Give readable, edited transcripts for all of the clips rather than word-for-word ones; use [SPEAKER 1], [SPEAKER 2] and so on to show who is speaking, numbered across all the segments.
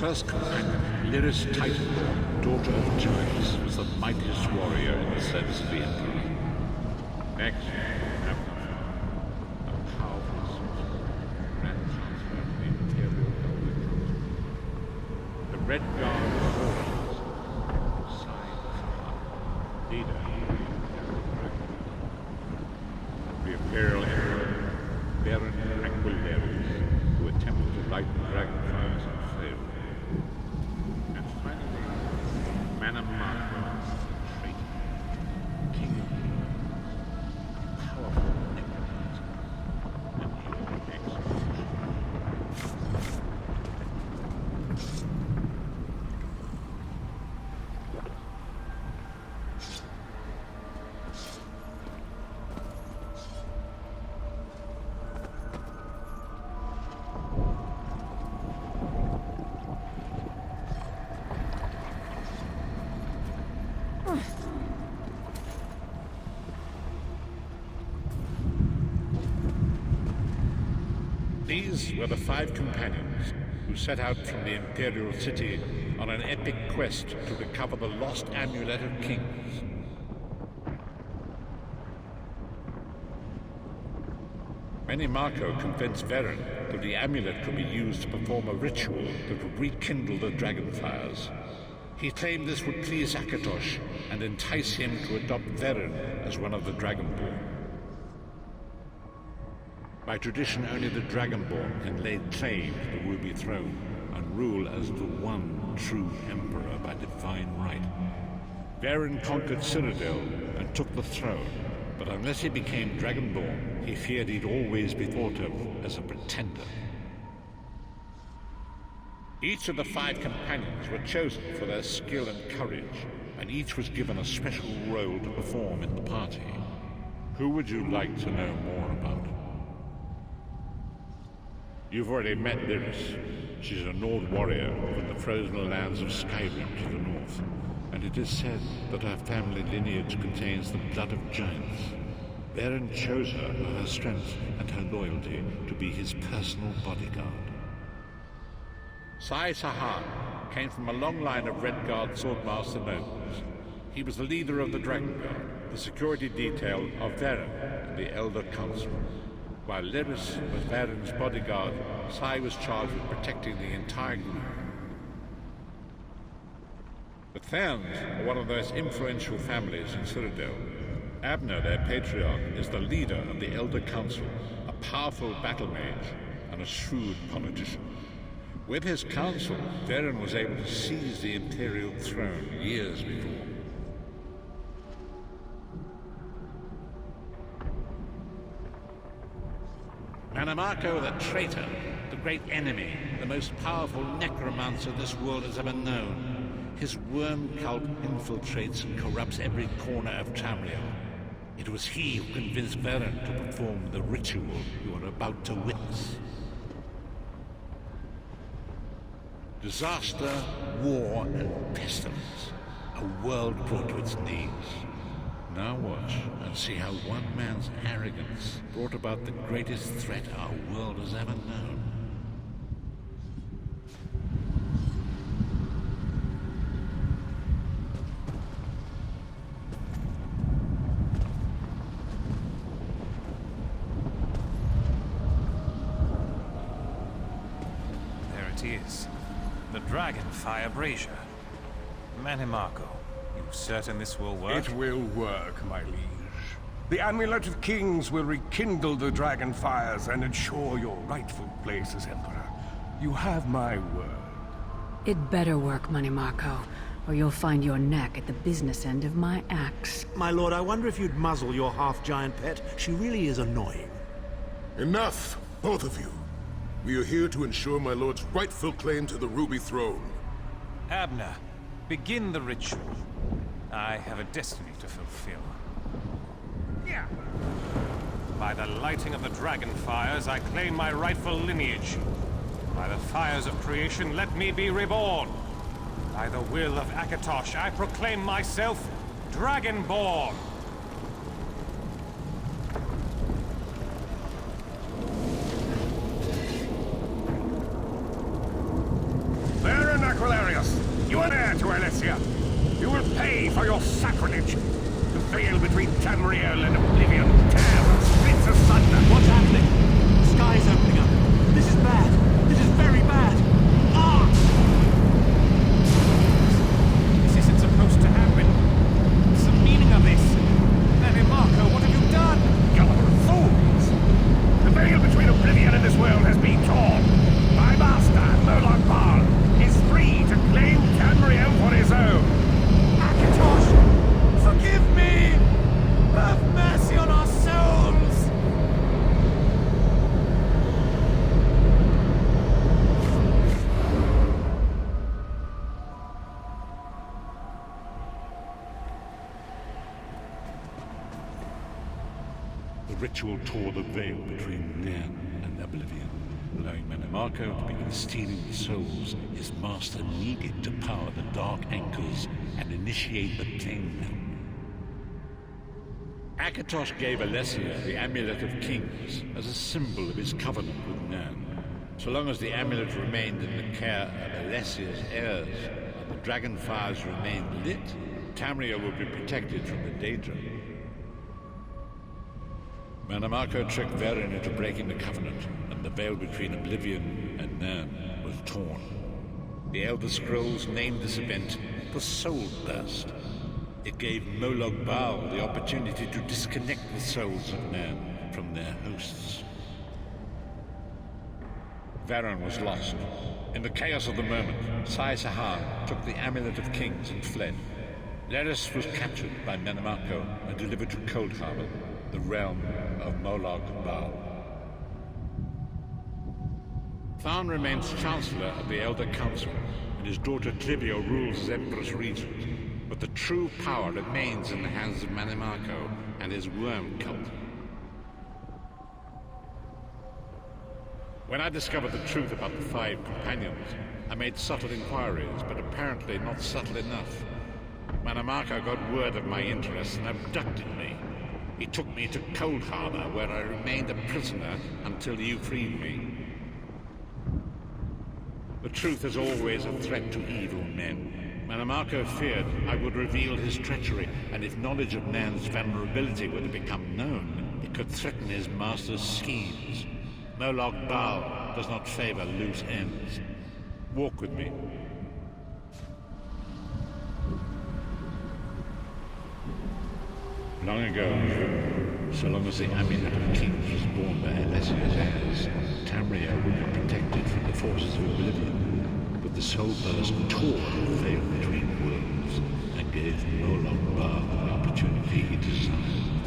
[SPEAKER 1] first companion, Lyris Titanborn, daughter of giants, was the mightiest warrior in the service of the Emperor. Next, a powerful sorcerer, Grand Chancellor of the Imperial Elder. The Red Guard forces, leader the Imperial Emperor, Baron Aquilarius, who attempted to light the dragonfires and failed. And finally, Manamako, traitor, king of kings, powerful necromancer, and human executioner. These were the 5 companions who set out from the Imperial City on an epic quest to recover the lost Amulet of Kings. Menimarco convinced Veren that the amulet could be used to perform a ritual that would rekindle the dragonfires. He claimed this would please Akatosh and entice him to adopt Veren as one of the Dragonborn. By tradition, only the Dragonborn can lay claim to the Ruby Throne and rule as the one true Emperor by divine right. Veren conquered Cyrodiil and took the throne, but unless he became Dragonborn, he feared he'd always be thought of as a pretender. Each of the 5 companions were chosen for their skill and courage, and each was given a special role to perform in the party. Who would you like to know more about? You've already met Lyris. She's a Nord warrior from the frozen lands of Skyrim to the north, and it is said that her family lineage contains the blood of giants. Veren chose her for her strength and her loyalty to be his personal bodyguard. Sai Sahan came from a long line of Red Guard swordmaster nobles. He was the leader of the Dragon Guard, the security detail of Veren and the Elder Council. While Lyris was Veren's bodyguard, Sai was charged with protecting the entire group. The Therns are one of the most influential families in Cyrodiil. Abner, their patriarch, is the leader of the Elder Council, a powerful battle mage and a shrewd politician. With his council, Veren was able to seize the Imperial throne years before. Menimarco the traitor, the great enemy, the most powerful necromancer this world has ever known. His worm cult infiltrates and corrupts every corner of Tamriel. It was he who convinced Veren to perform the ritual you are about to witness. Disaster, war, and pestilence. A world brought to its knees. Now watch and see how one man's arrogance brought about the greatest threat our world has ever known.
[SPEAKER 2] There it is. The Dragonfire Brazier. Menimarco, you certain this will work?
[SPEAKER 3] It will work, my liege. The Amulet of Kings will rekindle the Dragonfires and ensure your rightful place as Emperor. You have my word.
[SPEAKER 4] It better work, Menimarco, or you'll find your neck at the business end of my axe.
[SPEAKER 5] My lord, I wonder if you'd muzzle your half-giant pet. She really is annoying.
[SPEAKER 6] Enough, both of you. We are here to ensure my lord's rightful claim to the Ruby Throne.
[SPEAKER 2] Abner, begin the ritual. I have a destiny to fulfill. Yeah. By the lighting of the Dragonfires, I claim my rightful lineage. By the fires of creation, let me be reborn. By the will of Akatosh, I proclaim myself Dragonborn.
[SPEAKER 3] Veren between Tamriel and Oblivion tears and splits asunder.
[SPEAKER 5] What's happening? The sky's opening up. This is bad. This is very bad. Ah!
[SPEAKER 2] This isn't supposed to happen. What's the meaning of this? Danny Marco, what have you done?
[SPEAKER 3] Gullible fools! The veil between Oblivion and this world has been torn. My master, Moloch Baal, is free to claim Tamriel for his own.
[SPEAKER 5] Akatosh! Forgive me! Have mercy on our souls!
[SPEAKER 1] The ritual tore the veil between Nan and Oblivion, allowing Manimarco to begin stealing the souls his master needed to power the Dark Anchors and initiate the claim. Akatosh gave Alessia the Amulet of Kings as a symbol of his covenant with Nan. So long as the amulet remained in the care of Alessia's heirs and the dragon fires remained lit, Tamriel would be protected from the danger. Manimarco tricked Varen into breaking the covenant, and the veil between Oblivion and Nan was torn. The Elder Scrolls named this event the Soul Burst. It gave Moloch Baal the opportunity to disconnect the souls of Nan from their hosts. Varen was lost. In the chaos of the moment, Sai Sahan took the Amulet of Kings and fled. Leris was captured by Manimarco and delivered to Cold Harbor, the realm of Moloch Baal. Tharn remains Chancellor of the Elder Council, and his daughter Clivio rules as Empress Regent. But the true power remains in the hands of Manimarco and his worm cult. When I discovered the truth about the 5 companions, I made subtle inquiries, but apparently not subtle enough. Manimarco got word of my interests and abducted me. He took me to Cold Harbor, where I remained a prisoner until you freed me. The truth is always a threat to evil men. Manimarco feared I would reveal his treachery, and if knowledge of Nan's vulnerability were to become known, it could threaten his master's schemes. Moloch Baal does not favor loose ends. Walk with me. Long ago, so long as the Amulet of Kings was borne by Alessia's heirs, Tamriel would be protected from the forces of Oblivion. But the Soul Burst tore the veil between worlds and gave Moloch Baal the opportunity he desired.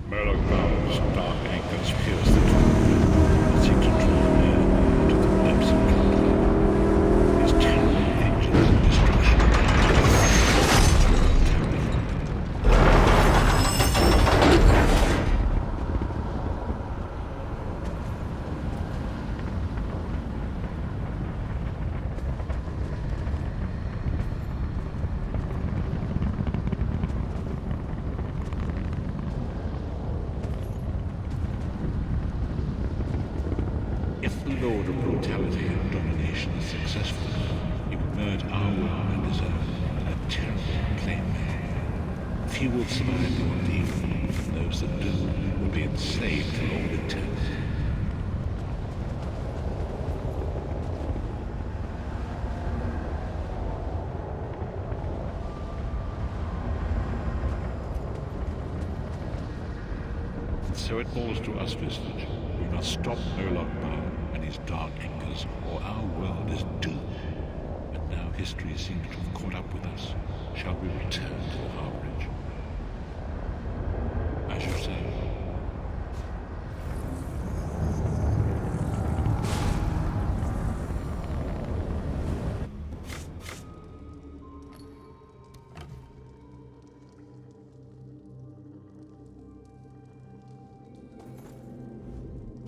[SPEAKER 1] Moloch Baal's dark anchors pierced the truth and seemed to draw near to the depths of Cold. His terrible angels of destruction Lord of brutality and domination is successful, he will merge our world and his own in a terrible claim. Few will survive the ordeal, and those that do will be enslaved for all eternity. And so it falls to us, visitors. We must stop Moloch Baal and his dark anchors, or our world is doomed. And now history seems to have caught up with us. Shall we return to the harborage? As you say.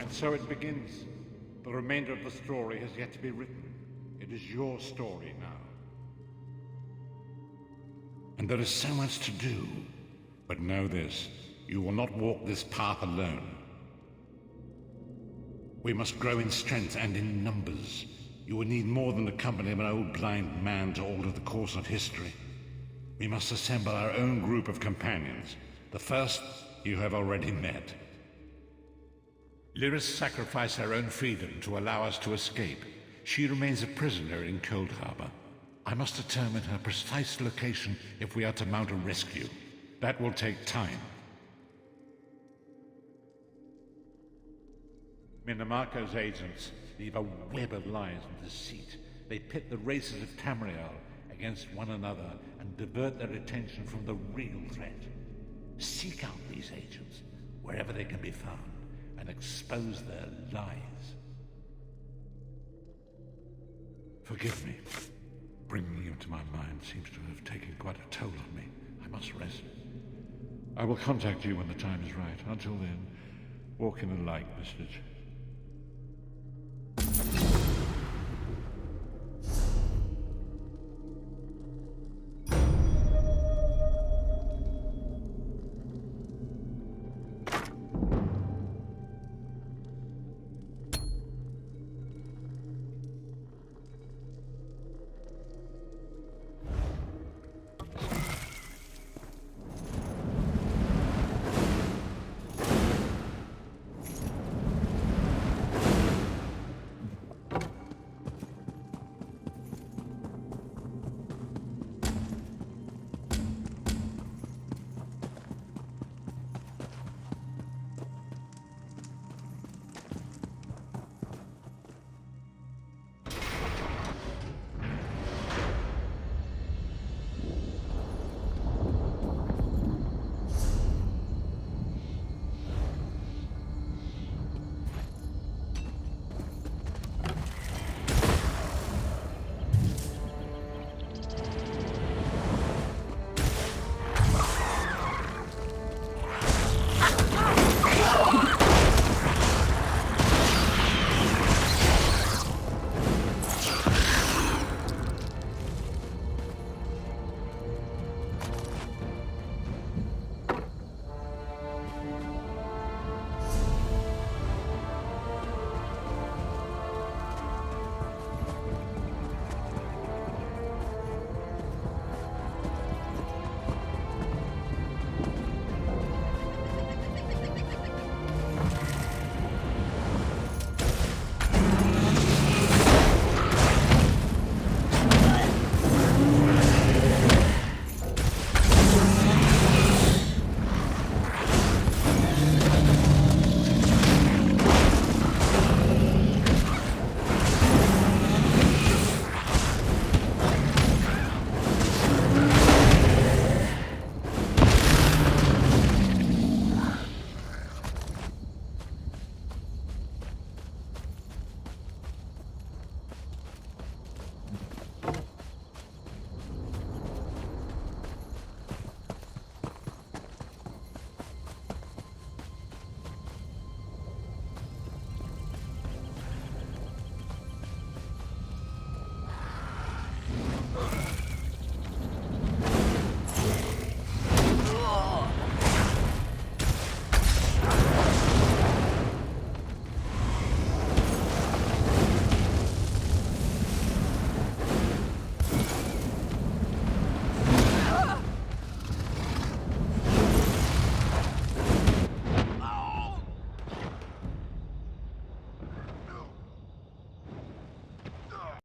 [SPEAKER 1] And so it begins. The remainder of the story has yet to be written. It is your story now. And there is so much to do. But know this, you will not walk this path alone. We must grow in strength and in numbers. You will need more than the company of an old blind man to alter the course of history. We must assemble our own group of companions. The first you have already met. Lyris sacrificed her own freedom to allow us to escape. She remains a prisoner in Cold Harbor. I must determine her precise location if we are to mount a rescue. That will take time. Minimarco's agents leave a web of lies and deceit. They pit the races of Tamriel against one another and divert their attention from the real threat. Seek out these agents wherever they can be found and expose their lies. Forgive me. Bringing you to my mind seems to have taken quite a toll on me. I must rest. I will contact you when the time is right. Until then, walk in the light, Mr.